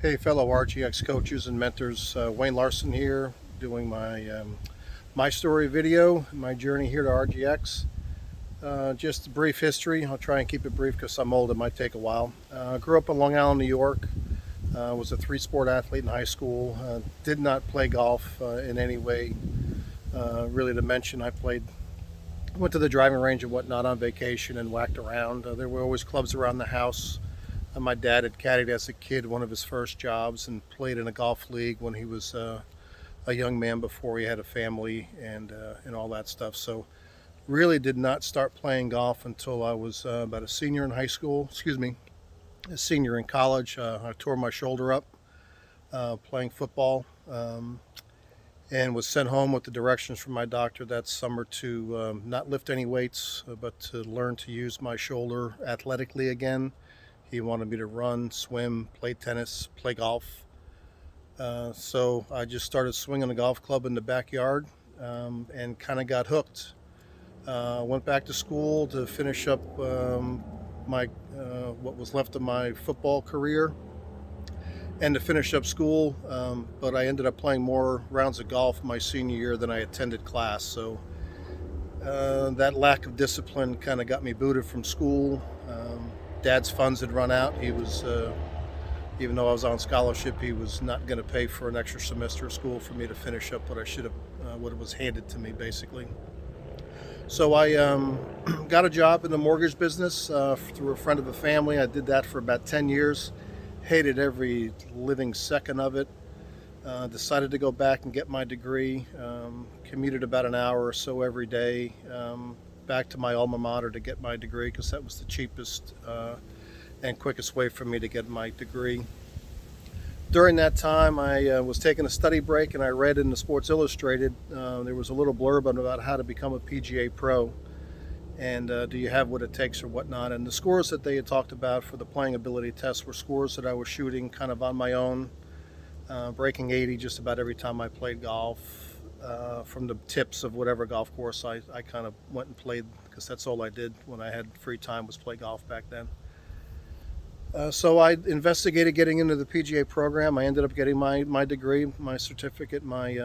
Hey, fellow RGX coaches and mentors, Wayne Larson here, doing my story video, my journey here to RGX. Just a brief history. I'll try and keep it brief because I'm old. It might take a while. Grew up in Long Island, New York. Was a three-sport athlete in high school. Did not play golf in any way, really to mention. Went to the driving range and whatnot on vacation and whacked around. There were always clubs around the house. My dad had caddied as a kid, one of his first jobs, and played in a golf league when he was a young man before he had a family and all that stuff. So really did not start playing golf until I was about a senior in high school. Excuse me, a senior in college. I tore my shoulder up playing football. And was sent home with the directions from my doctor that summer to not lift any weights, but to learn to use my shoulder athletically again. He wanted me to run, swim, play tennis, play golf. So I just started swinging a golf club in the backyard and kind of got hooked. Went back to school to finish up my what was left of my football career and to finish up school. But I ended up playing more rounds of golf my senior year than I attended class. So that lack of discipline kind of got me booted from school. Dad's funds had run out. He was, even though I was on scholarship, he was not going to pay for an extra semester of school for me to finish up what I should have, what was handed to me, basically. So I got a job in the mortgage business through a friend of a family. I did that for about 10 years. Hated every living second of it. Decided to go back and get my degree. Commuted about an hour or so every day back to my alma mater to get my degree because that was the cheapest and quickest way for me to get my degree. During that time, I was taking a study break and I read in the Sports Illustrated, there was a little blurb about how to become a PGA pro and do you have what it takes or whatnot. And the scores that they had talked about for the playing ability test were scores that I was shooting kind of on my own, breaking 80 just about every time I played golf. From the tips of whatever golf course I kind of went and played because that's all I did when I had free time was play golf back then. So I investigated getting into the PGA program. I ended up getting my degree, my certificate, my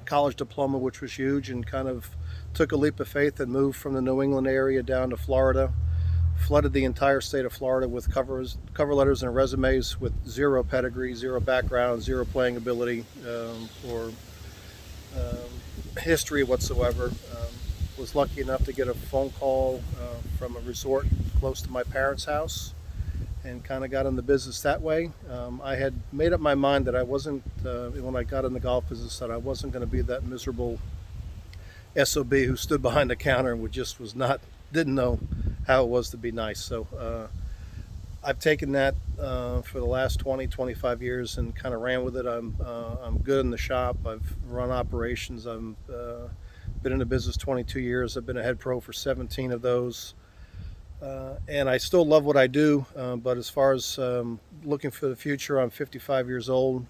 college diploma, which was huge, and kind of took a leap of faith and moved from the New England area down to Florida. Flooded the entire state of Florida with cover letters and resumes with zero pedigree, zero background, zero playing ability, or history whatsoever. Was lucky enough to get a phone call from a resort close to my parents' house and kind of got in the business that way. I had made up my mind that I wasn't, when I got in the golf business, that I wasn't going to be that miserable SOB who stood behind the counter and didn't know how it was to be nice. So I've taken that for the last 25 years and kind of ran with it. I'm good in the shop. I've run operations. I've been in the business 22 years. I've been a head pro for 17 of those. And I still love what I do. But as far as looking for the future, I'm 55 years old.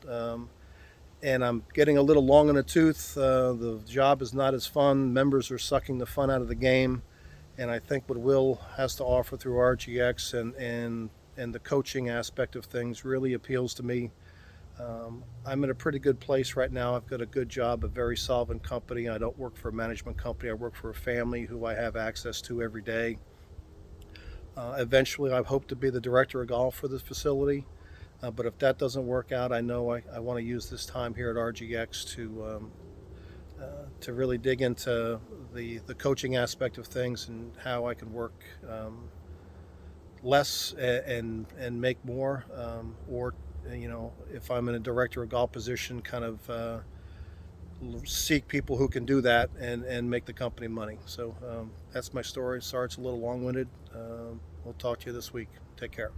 And I'm getting a little long in the tooth. The job is not as fun. Members are sucking the fun out of the game. And I think what Will has to offer through RGX and the coaching aspect of things really appeals to me. I'm in a pretty good place right now. I've got a good job, a very solvent company. I don't work for a management company. I work for a family who I have access to every day. Eventually, I hope to be the director of golf for this facility. But if that doesn't work out, I know I want to use this time here at RGX to really dig into the coaching aspect of things and how I can work less and make more, or if I'm in a director of golf position, kind of seek people who can do that and make the company money. So that's my story. Sorry it's a little long-winded. We'll talk to you this week. Take care.